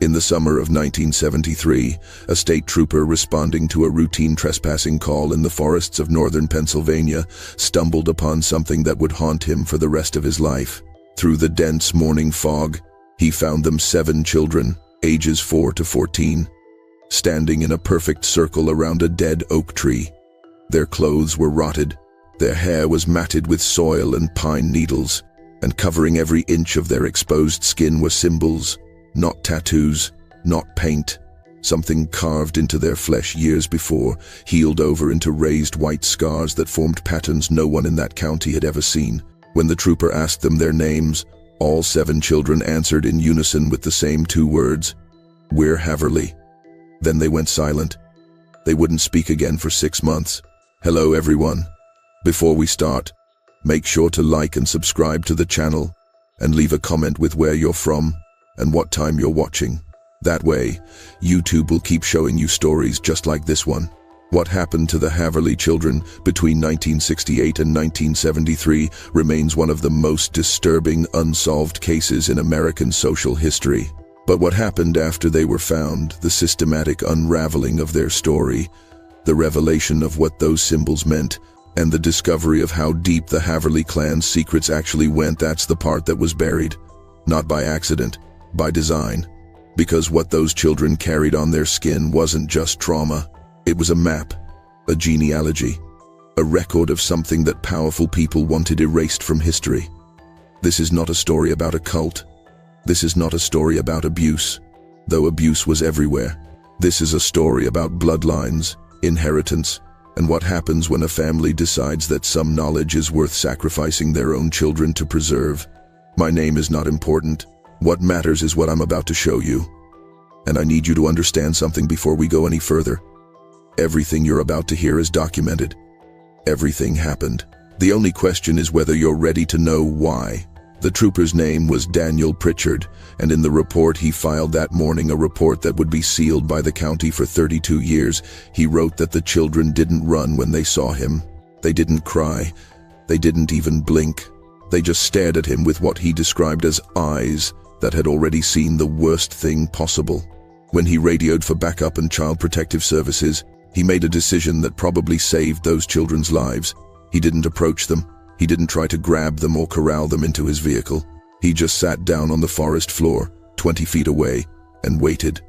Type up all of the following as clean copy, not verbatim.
In the summer of 1973, a state trooper responding to a routine trespassing call in the forests of northern Pennsylvania stumbled upon something that would haunt him for the rest of his life. Through the dense morning fog, he found them 7 children, ages 4 to 14, standing in a perfect circle around a dead oak tree. Their clothes were rotted, their hair was matted with soil and pine needles, and covering every inch of their exposed skin were symbols, not tattoos, not paint, something carved into their flesh years before, healed over into raised white scars that formed patterns no one in that county had ever seen. When the trooper asked them their names, all 7 children answered in unison with the same 2 words, "We're Haverly." Then they went silent. They wouldn't speak again for 6 months. Hello everyone. Before we start, make sure to like and subscribe to the channel, and leave a comment with where you're from and what time you're watching. That way, YouTube will keep showing you stories just like this one. What happened to the Haverly children between 1968 and 1973 remains one of the most disturbing unsolved cases in American social history. But what happened after they were found, the systematic unraveling of their story, the revelation of what those symbols meant, and the discovery of how deep the Haverly Clan's secrets actually went, that's the part that was buried. Not by accident, by design. Because what those children carried on their skin wasn't just trauma. It was a map, a genealogy, a record of something that powerful people wanted erased from history. This is not a story about a cult. This is not a story about abuse, though abuse was everywhere. This is a story about bloodlines, inheritance, and what happens when a family decides that some knowledge is worth sacrificing their own children to preserve. My name is not important. What matters is what I'm about to show you. And I need you to understand something before we go any further. Everything you're about to hear is documented. Everything happened. The only question is whether you're ready to know why. The trooper's name was Daniel Pritchard, and in the report he filed that morning, a report that would be sealed by the county for 32 years, he wrote that the children didn't run when they saw him. They didn't cry. They didn't even blink. They just stared at him with what he described as eyes that had already seen the worst thing possible. When he radioed for backup and child protective services, he made a decision that probably saved those children's lives. He didn't approach them. He didn't try to grab them or corral them into his vehicle. He just sat down on the forest floor, 20 feet away, and waited.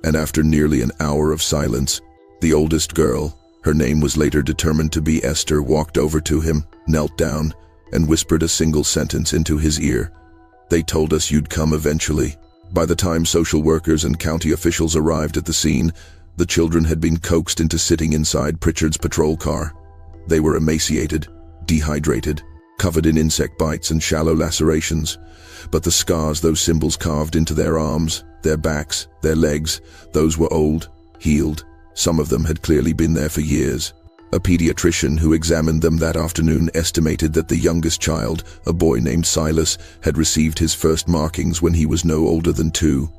And after nearly an hour of silence, the oldest girl, her name was later determined to be Esther, walked over to him, knelt down, and whispered a single sentence into his ear. "They told us you'd come eventually." By the time social workers and county officials arrived at the scene, the children had been coaxed into sitting inside Pritchard's patrol car. They were emaciated, dehydrated, covered in insect bites and shallow lacerations. But the scars those symbols carved into their arms, their backs, their legs, those were old, healed. Some of them had clearly been there for years. A pediatrician who examined them that afternoon estimated that the youngest child, a boy named Silas, had received his first markings when he was no older than 2.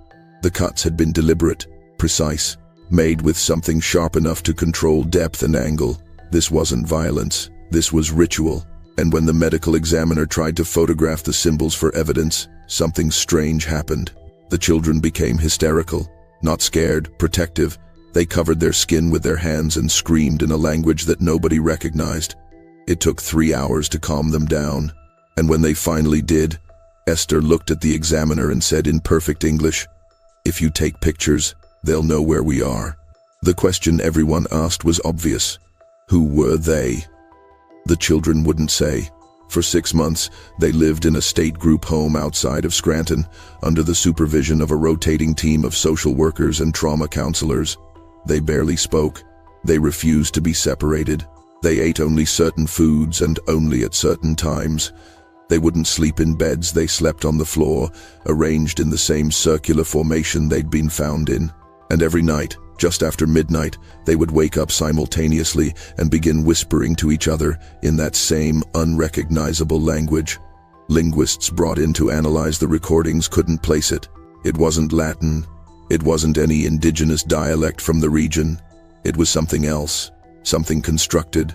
The cuts had been deliberate, precise, made with something sharp enough to control depth and angle. This wasn't violence, this was ritual. And when the medical examiner tried to photograph the symbols for evidence, something strange happened. The children became hysterical, not scared, protective. They covered their skin with their hands and screamed in a language that nobody recognized. It took 3 hours to calm them down, and when they finally did, Esther looked at the examiner and said in perfect English, "If you take pictures, they'll know where we are." The question everyone asked was obvious. Who were they? The children wouldn't say. For 6 months, they lived in a state group home outside of Scranton, under the supervision of a rotating team of social workers and trauma counselors. They barely spoke. They refused to be separated. They ate only certain foods and only at certain times. They wouldn't sleep in beds. They slept on the floor, arranged in the same circular formation they'd been found in. And every night, just after midnight, they would wake up simultaneously and begin whispering to each other in that same unrecognizable language. Linguists brought in to analyze the recordings couldn't place it. It wasn't Latin. It wasn't any indigenous dialect from the region. It was something else, something constructed.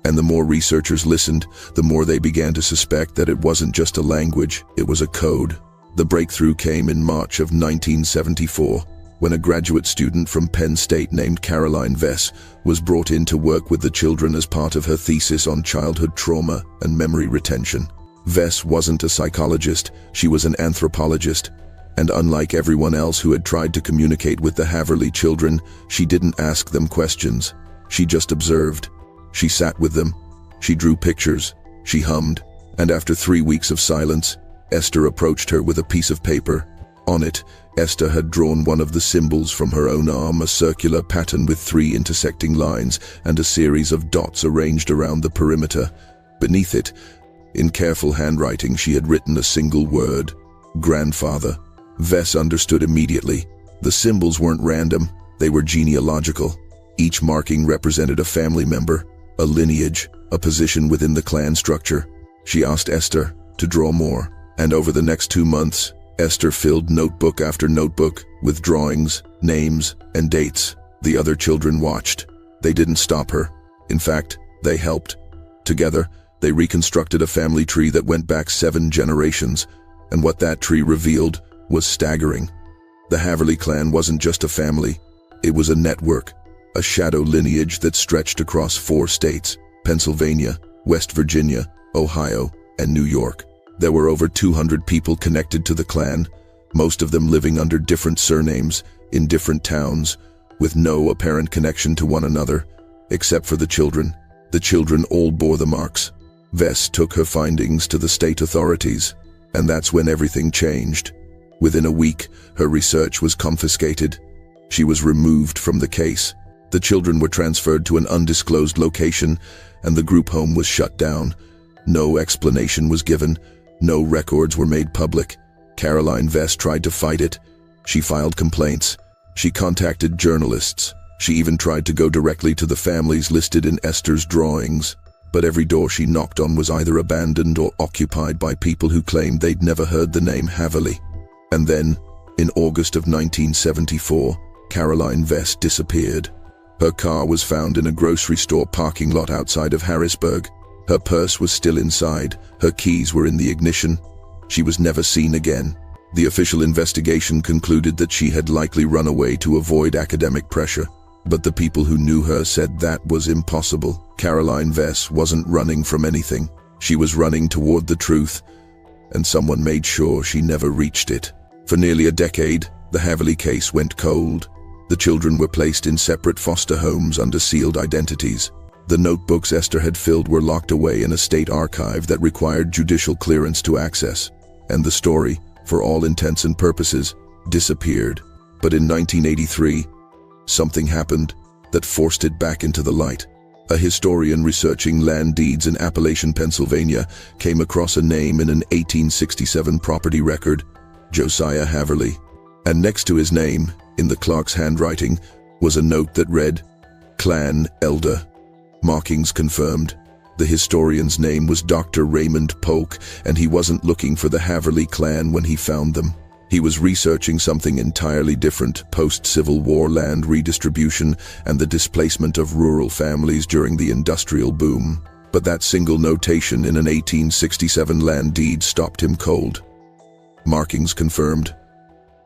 And the more researchers listened, the more they began to suspect that it wasn't just a language, it was a code. The breakthrough came in March of 1974, when a graduate student from Penn State named Caroline Vess was brought in to work with the children as part of her thesis on childhood trauma and memory retention. Vess wasn't a psychologist, she was an anthropologist, and unlike everyone else who had tried to communicate with the Haverly children, she didn't ask them questions. She just observed. She sat with them. She drew pictures. She hummed. And after 3 weeks of silence, Esther approached her with a piece of paper. On it, Esther had drawn one of the symbols from her own arm, a circular pattern with 3 intersecting lines and a series of dots arranged around the perimeter. Beneath it, in careful handwriting, she had written a single word: grandfather. Vess understood immediately. The symbols weren't random, they were genealogical. Each marking represented a family member, a lineage, a position within the clan structure. She asked Esther to draw more, and over the next 2 months, Esther filled notebook after notebook with drawings, names, and dates. The other children watched. They didn't stop her. In fact, they helped. Together, they reconstructed a family tree that went back 7 generations, and what that tree revealed was staggering. The Haverly clan wasn't just a family, it was a network, a shadow lineage that stretched across 4 states: Pennsylvania, West Virginia, Ohio, and New York. There were over 200 people connected to the clan, most of them living under different surnames, in different towns, with no apparent connection to one another, except for the children. The children all bore the marks. Vess took her findings to the state authorities, and that's when everything changed. Within a week, her research was confiscated. She was removed from the case. The children were transferred to an undisclosed location, and the group home was shut down. No explanation was given. No records were made public. Caroline Vess tried to fight it. She filed complaints. She contacted journalists. She even tried to go directly to the families listed in Esther's drawings. But every door she knocked on was either abandoned or occupied by people who claimed they'd never heard the name Haverly. And then, in August of 1974, Caroline Vess disappeared. Her car was found in a grocery store parking lot outside of Harrisburg. Her purse was still inside. Her keys were in the ignition. She was never seen again. The official investigation concluded that she had likely run away to avoid academic pressure. But the people who knew her said that was impossible. Caroline Vess wasn't running from anything. She was running toward the truth, and someone made sure she never reached it. For nearly a decade, the Haverly case went cold. The children were placed in separate foster homes under sealed identities. The notebooks Esther had filled were locked away in a state archive that required judicial clearance to access. And the story, for all intents and purposes, disappeared. But in 1983, something happened that forced it back into the light. A historian researching land deeds in Appalachian, Pennsylvania, came across a name in an 1867 property record: Josiah Haverly. And next to his name, in the clerk's handwriting, was a note that read, Clan Elder. Markings confirmed. The historian's name was Dr. Raymond Polk, and he wasn't looking for the Haverly clan when he found them. He was researching something entirely different: post-Civil War land redistribution and the displacement of rural families during the industrial boom. But that single notation in an 1867 land deed stopped him cold. Markings confirmed.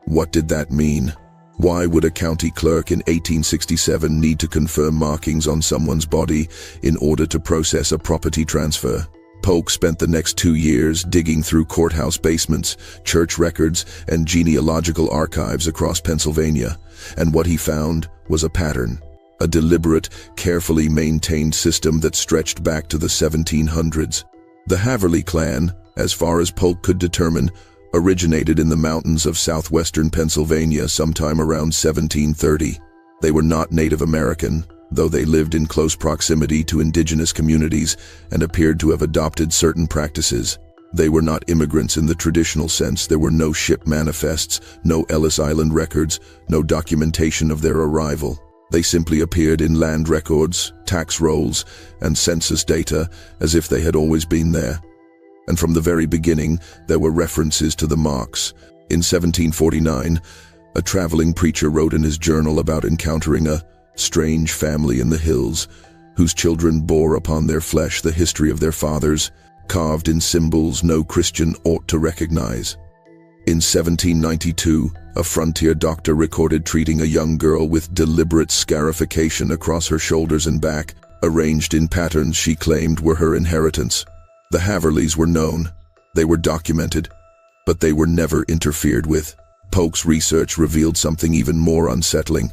What did that mean? Why would a county clerk in 1867 need to confirm markings on someone's body in order to process a property transfer? Polk spent the next 2 years digging through courthouse basements, church records, and genealogical archives across Pennsylvania, and what he found was a pattern, a deliberate, carefully maintained system that stretched back to the 1700s. The Haverly clan, as far as Polk could determine, originated in the mountains of southwestern Pennsylvania sometime around 1730. They were not Native American, though they lived in close proximity to indigenous communities and appeared to have adopted certain practices. They were not immigrants in the traditional sense. There were no ship manifests, no Ellis Island records, no documentation of their arrival. They simply appeared in land records, tax rolls, and census data as if they had always been there. And from the very beginning, there were references to the marks. In 1749, a traveling preacher wrote in his journal about encountering a strange family in the hills, whose children bore upon their flesh the history of their fathers, carved in symbols no Christian ought to recognize. In 1792, a frontier doctor recorded treating a young girl with deliberate scarification across her shoulders and back, arranged in patterns she claimed were her inheritance. The Haverleys were known, they were documented, but they were never interfered with. Polk's research revealed something even more unsettling.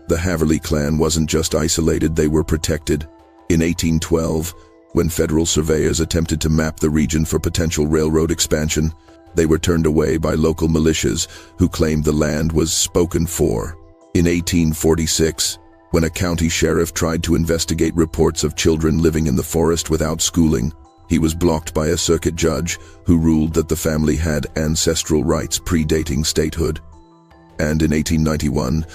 The Haverly Clan wasn't just isolated, they were protected. In 1812, when federal surveyors attempted to map the region for potential railroad expansion, they were turned away by local militias who claimed the land was spoken for. In 1846, when a county sheriff tried to investigate reports of children living in the forest without schooling, he was blocked by a circuit judge who ruled that the family had ancestral rights predating statehood. And in 1891,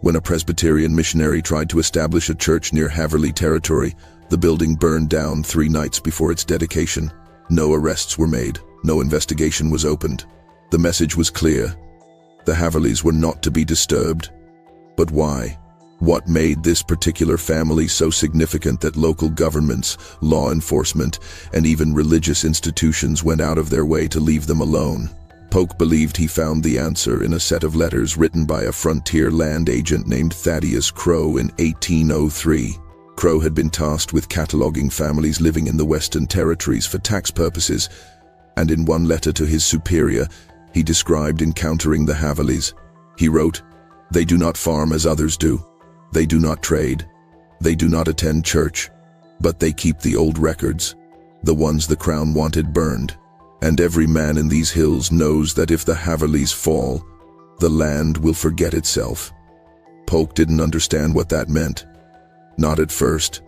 when a Presbyterian missionary tried to establish a church near Haverly territory, the building burned down 3 nights before its dedication. No arrests were made. No investigation was opened. The message was clear. The Haverleys were not to be disturbed. But why? What made this particular family so significant that local governments, law enforcement, and even religious institutions went out of their way to leave them alone? Polk believed he found the answer in a set of letters written by a frontier land agent named Thaddeus Crow in 1803. Crow had been tasked with cataloging families living in the Western Territories for tax purposes, and in one letter to his superior, he described encountering the Haverleys. He wrote, "They do not farm as others do. They do not trade. They do not attend church. But they keep the old records, the ones the crown wanted burned. And every man in these hills knows that if the Haverleys fall, the land will forget itself." Polk didn't understand what that meant. Not at first.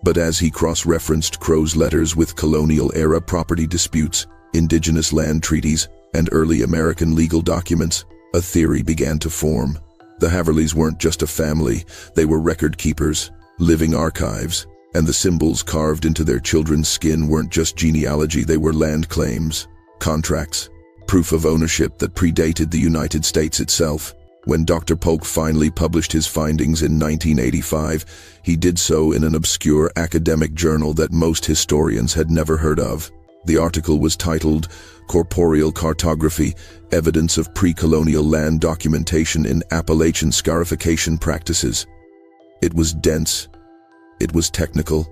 But as he cross-referenced Crow's letters with colonial-era property disputes, indigenous land treaties, and early American legal documents, a theory began to form. The Haverleys weren't just a family, they were record keepers, living archives, and the symbols carved into their children's skin weren't just genealogy, they were land claims, contracts, proof of ownership that predated the United States itself. When Dr. Polk finally published his findings in 1985, he did so in an obscure academic journal that most historians had never heard of. The article was titled, "Corporeal Cartography, Evidence of Pre-Colonial Land Documentation in Appalachian Scarification Practices." It was dense, it was technical,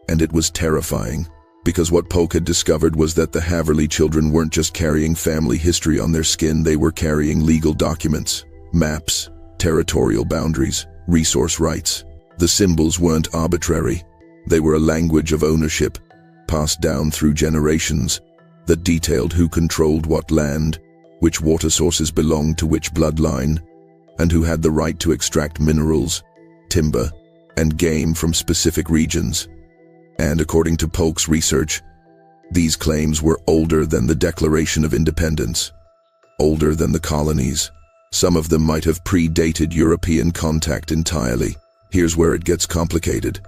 and it was terrifying, because what Polk had discovered was that the Haverly children weren't just carrying family history on their skin, they were carrying legal documents, maps, territorial boundaries, resource rights. The symbols weren't arbitrary, they were a language of ownership, passed down through generations, that detailed who controlled what land, which water sources belonged to which bloodline, and who had the right to extract minerals, timber, and game from specific regions. And according to Polk's research, these claims were older than the Declaration of Independence, older than the colonies. Some of them might have predated European contact entirely. Here's where it gets complicated.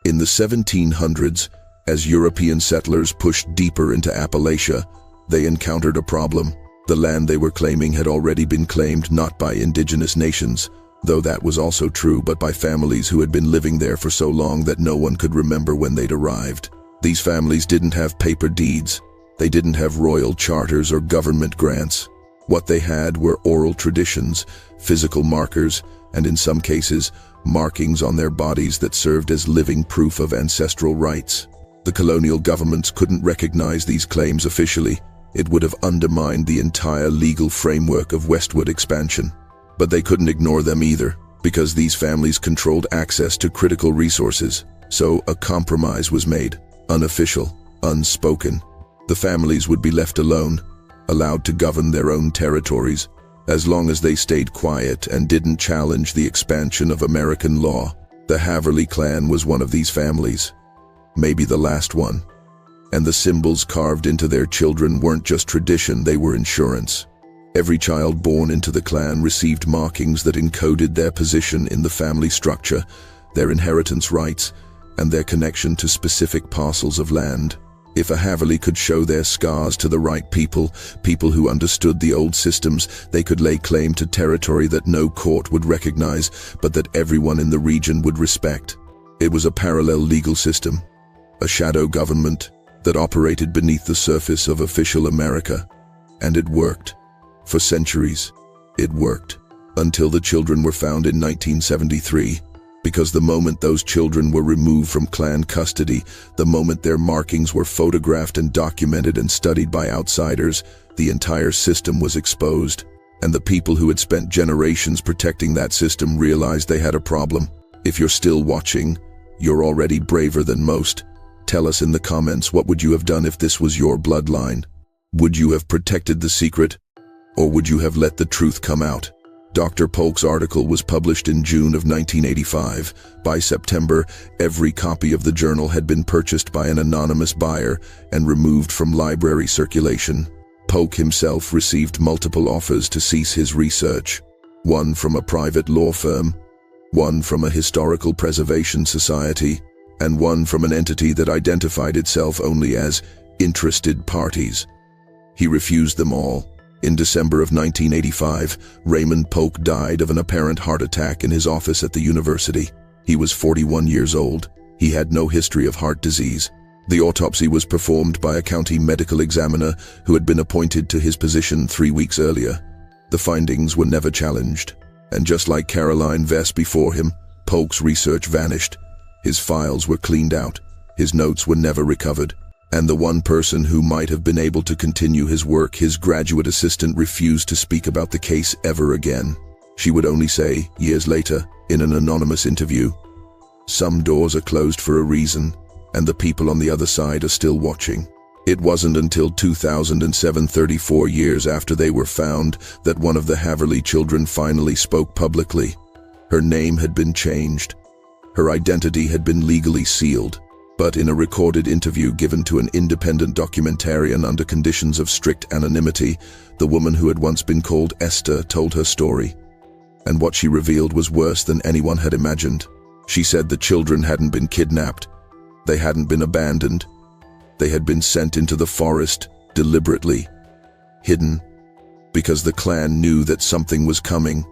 In the 1700s, as European settlers pushed deeper into Appalachia, they encountered a problem. The land they were claiming had already been claimed not by indigenous nations, though that was also true, but by families who had been living there for so long that no one could remember when they'd arrived. These families didn't have paper deeds. They didn't have royal charters or government grants. What they had were oral traditions, physical markers, and in some cases, markings on their bodies that served as living proof of ancestral rights. The colonial governments couldn't recognize these claims officially. It would have undermined the entire legal framework of westward expansion. But they couldn't ignore them either, because these families controlled access to critical resources. So a compromise was made, unofficial, unspoken. The families would be left alone, allowed to govern their own territories, as long as they stayed quiet and didn't challenge the expansion of American law. The Haverly Clan was one of these families, maybe the last one. And the symbols carved into their children weren't just tradition, they were insurance. Every child born into the clan received markings that encoded their position in the family structure, their inheritance rights, and their connection to specific parcels of land. If a Haverly could show their scars to the right people, people who understood the old systems, they could lay claim to territory that no court would recognize, but that everyone in the region would respect. It was a parallel legal system, a shadow government that operated beneath the surface of official America. And it worked. For centuries, it worked, until the children were found in 1973. Because the moment those children were removed from clan custody, the moment their markings were photographed and documented and studied by outsiders, the entire system was exposed. And the people who had spent generations protecting that system realized they had a problem. If you're still watching, you're already braver than most. Tell us in the comments, what would you have done if this was your bloodline? Would you have protected the secret? Or would you have let the truth come out? Dr. Polk's article was published in June of 1985. By September, every copy of the journal had been purchased by an anonymous buyer and removed from library circulation. Polk himself received multiple offers to cease his research. One from a private law firm, one from a historical preservation society, and one from an entity that identified itself only as interested parties. He refused them all. In December of 1985, Raymond Polk died of an apparent heart attack in his office at the university. He was 41 years old. He had no history of heart disease. The autopsy was performed by a county medical examiner who had been appointed to his position 3 weeks earlier. The findings were never challenged, and just like Caroline Vess before him, Polk's research vanished. His files were cleaned out, his notes were never recovered, and the one person who might have been able to continue his work, his graduate assistant, refused to speak about the case ever again. She would only say, years later, in an anonymous interview, "Some doors are closed for a reason, and the people on the other side are still watching." It wasn't until 2007, 34 years after they were found, that one of the Haverly children finally spoke publicly. Her name had been changed. Her identity had been legally sealed. But in a recorded interview given to an independent documentarian under conditions of strict anonymity, the woman who had once been called Esther told her story. And what she revealed was worse than anyone had imagined. She said the children hadn't been kidnapped. They hadn't been abandoned. They had been sent into the forest, deliberately, hidden, because the clan knew that something was coming.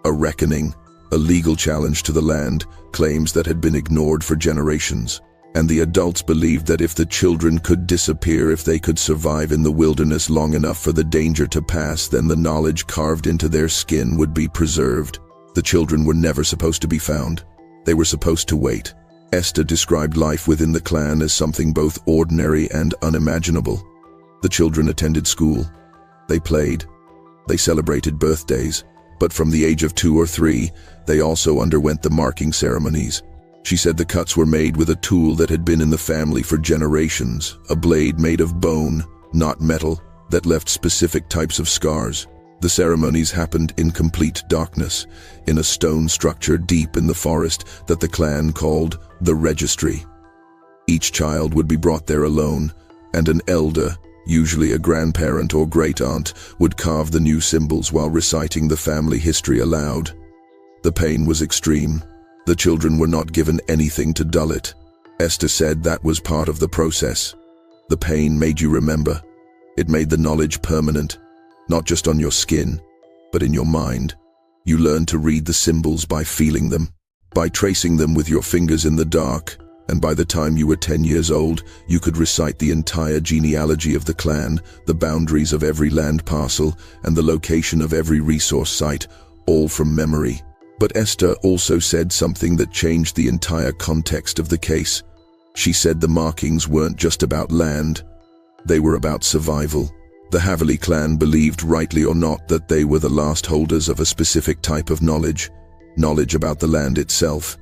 A reckoning, a legal challenge to the land, claims that had been ignored for generations. And the adults believed that if the children could disappear, if they could survive in the wilderness long enough for the danger to pass, then the knowledge carved into their skin would be preserved. The children were never supposed to be found. They were supposed to wait. Esther described life within the clan as something both ordinary and unimaginable. The children attended school. They played. They celebrated birthdays. But from the age of 2 or 3, they also underwent the marking ceremonies. She said the cuts were made with a tool that had been in the family for generations, a blade made of bone, not metal, that left specific types of scars. The ceremonies happened in complete darkness, in a stone structure deep in the forest that the clan called the registry. Each child would be brought there alone, and an elder, usually a grandparent or great-aunt, would carve the new symbols while reciting the family history aloud. The pain was extreme. The children were not given anything to dull it. Esther said that was part of the process. The pain made you remember. It made the knowledge permanent, not just on your skin, but in your mind. You learned to read the symbols by feeling them, by tracing them with your fingers in the dark, and by the time you were 10 years old, you could recite the entire genealogy of the clan, the boundaries of every land parcel, and the location of every resource site, all from memory. But Esther also said something that changed the entire context of the case. She said the markings weren't just about land. They were about survival. The Haverly clan believed, rightly or not, that they were the last holders of a specific type of knowledge about the land itself,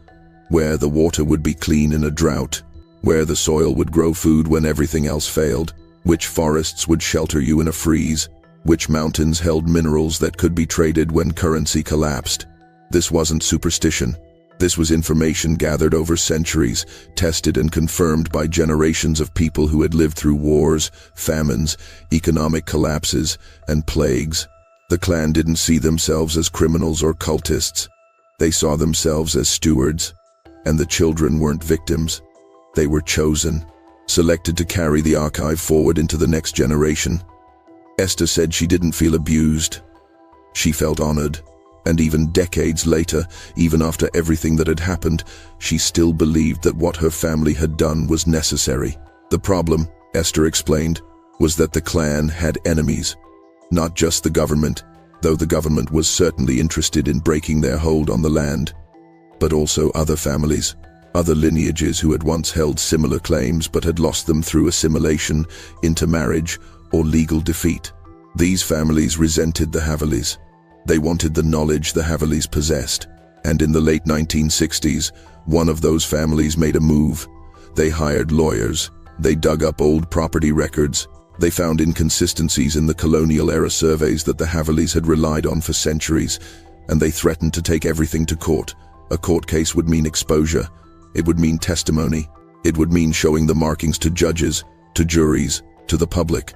where the water would be clean in a drought, where the soil would grow food when everything else failed, which forests would shelter you in a freeze, which mountains held minerals that could be traded when currency collapsed. This wasn't superstition. This was information gathered over centuries, tested and confirmed by generations of people who had lived through wars, famines, economic collapses, and plagues. The clan didn't see themselves as criminals or cultists. They saw themselves as stewards. And the children weren't victims. They were chosen, selected to carry the archive forward into the next generation. Esther said she didn't feel abused. She felt honored. And even decades later, even after everything that had happened, she still believed that what her family had done was necessary. The problem, Esther explained, was that the clan had enemies. Not just the government, though the government was certainly interested in breaking their hold on the land, but also other families, other lineages who had once held similar claims but had lost them through assimilation, intermarriage, or legal defeat. These families resented the Haverleys. They wanted the knowledge the Haverleys possessed, and in the late 1960s, one of those families made a move. They hired lawyers. They dug up old property records. They found inconsistencies in the colonial-era surveys that the Haverleys had relied on for centuries, and they threatened to take everything to court. A court case would mean exposure. It would mean testimony. It would mean showing the markings to judges, to juries, to the public.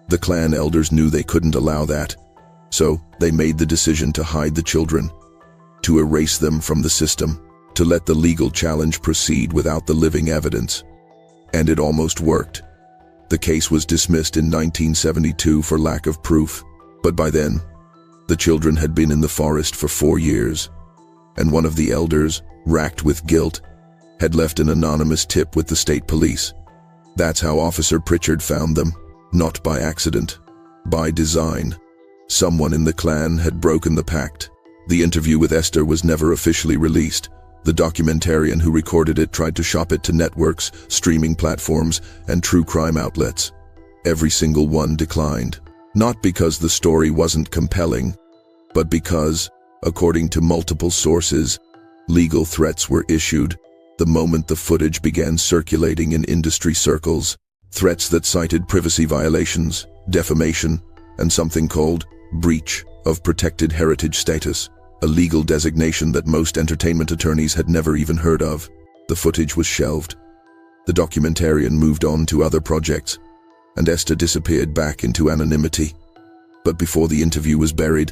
The clan elders knew they couldn't allow that, so they made the decision to hide the children, to erase them from the system, to let the legal challenge proceed without the living evidence. And it almost worked. The case was dismissed in 1972 for lack of proof, but by then, the children had been in the forest for 4 years, and one of the elders, racked with guilt, had left an anonymous tip with the state police. That's how Officer Pritchard found them, not by accident, by design. Someone in the clan had broken the pact. The interview with Esther was never officially released. The documentarian who recorded it tried to shop it to networks, streaming platforms, and true crime outlets. Every single one declined. Not because the story wasn't compelling, but because, according to multiple sources, legal threats were issued the moment the footage began circulating in industry circles. Threats that cited privacy violations, defamation, and something called breach of protected heritage status, a legal designation that most entertainment attorneys had never even heard of. The footage was shelved. The documentarian moved on to other projects, and Esther disappeared back into anonymity. But before the interview was buried,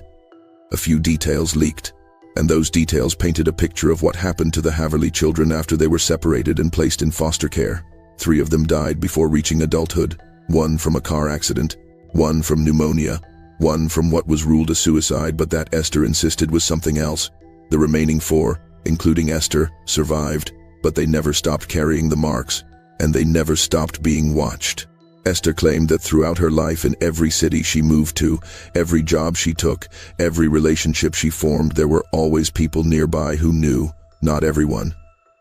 a few details leaked, and those details painted a picture of what happened to the Haverly children after they were separated and placed in foster care. 3 of them died before reaching adulthood, 1 from a car accident, 1 from pneumonia, 1 from what was ruled a suicide but that Esther insisted was something else. The remaining 4, including Esther, survived, but they never stopped carrying the marks, and they never stopped being watched. Esther claimed that throughout her life in every city she moved to, every job she took, every relationship she formed, there were always people nearby who knew, not everyone,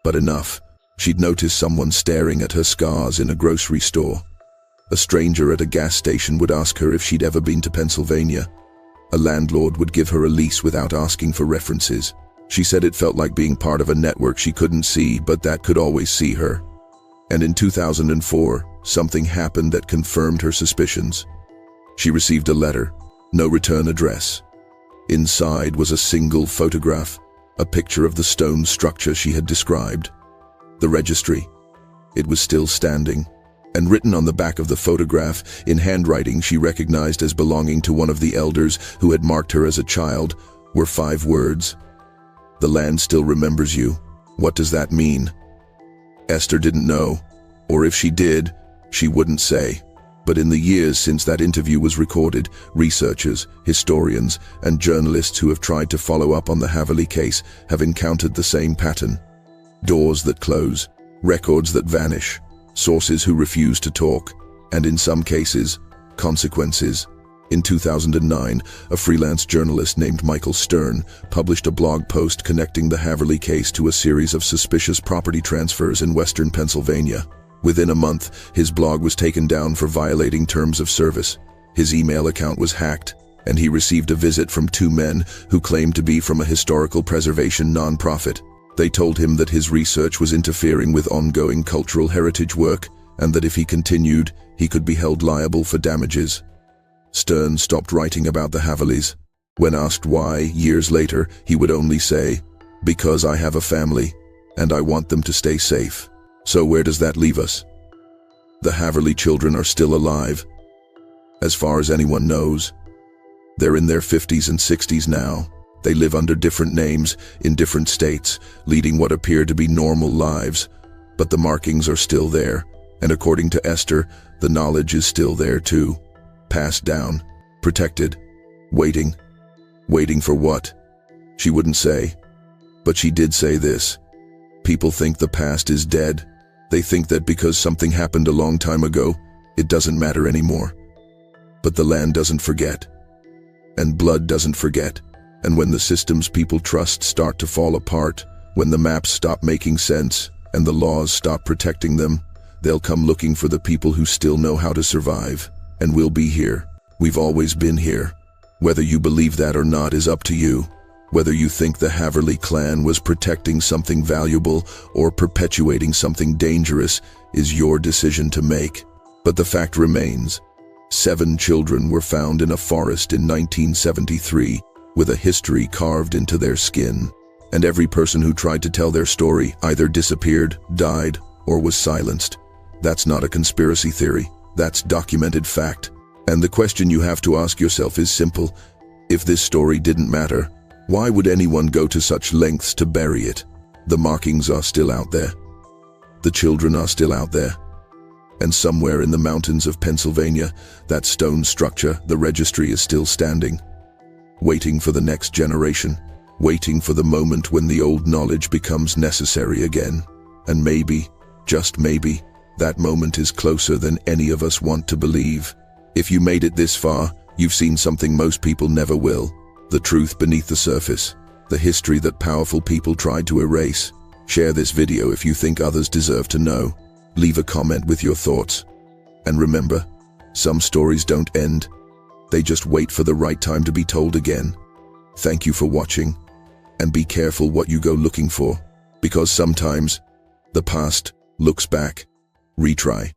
but enough. She'd notice someone staring at her scars in a grocery store. A stranger at a gas station would ask her if she'd ever been to Pennsylvania. A landlord would give her a lease without asking for references. She said it felt like being part of a network she couldn't see, but that could always see her. And in 2004, something happened that confirmed her suspicions. She received a letter, no return address. Inside was a single photograph, a picture of the stone structure she had described. The registry. It was still standing, and written on the back of the photograph, in handwriting she recognized as belonging to one of the elders who had marked her as a child, were 5 words. "The land still remembers you. What does that mean?" Esther didn't know, or if she did, she wouldn't say. But in the years since that interview was recorded, researchers, historians, and journalists who have tried to follow up on the Haverly case have encountered the same pattern. Doors that close, records that vanish, sources who refuse to talk, and in some cases, consequences. In 2009, a freelance journalist named Michael Stern published a blog post connecting the Haverly case to a series of suspicious property transfers in western Pennsylvania. Within a month, his blog was taken down for violating terms of service. His email account was hacked, and he received a visit from 2 men who claimed to be from a historical preservation nonprofit. They told him that his research was interfering with ongoing cultural heritage work, and that if he continued, he could be held liable for damages. Stern stopped writing about the Haverleys. When asked why, years later, he would only say, "Because I have a family, and I want them to stay safe." So where does that leave us? The Haverly children are still alive, as far as anyone knows. They're in their 50s and 60s now. They live under different names, in different states, leading what appear to be normal lives. But the markings are still there, and according to Esther, the knowledge is still there too. Passed down, protected, waiting. Waiting for what? She wouldn't say. But she did say this. People think the past is dead. They think that because something happened a long time ago, it doesn't matter anymore. But the land doesn't forget. And blood doesn't forget. And when the systems people trust start to fall apart, when the maps stop making sense, and the laws stop protecting them, they'll come looking for the people who still know how to survive. And we'll be here. We've always been here. Whether you believe that or not is up to you. Whether you think the Haverly Clan was protecting something valuable or perpetuating something dangerous is your decision to make. But the fact remains, 7 children were found in a forest in 1973 with a history carved into their skin. And every person who tried to tell their story either disappeared, died, or was silenced. That's not a conspiracy theory. That's documented fact. And the question you have to ask yourself is simple. If this story didn't matter, why would anyone go to such lengths to bury it? The markings are still out there. The children are still out there. And somewhere in the mountains of Pennsylvania, that stone structure, the registry, is still standing, waiting for the next generation, waiting for the moment when the old knowledge becomes necessary again. And maybe, just maybe, that moment is closer than any of us want to believe. If you made it this far, you've seen something most people never will. The truth beneath the surface. The history that powerful people tried to erase. Share this video if you think others deserve to know. Leave a comment with your thoughts. And remember, some stories don't end. They just wait for the right time to be told again. Thank you for watching. And be careful what you go looking for. Because sometimes, the past looks back. Retry.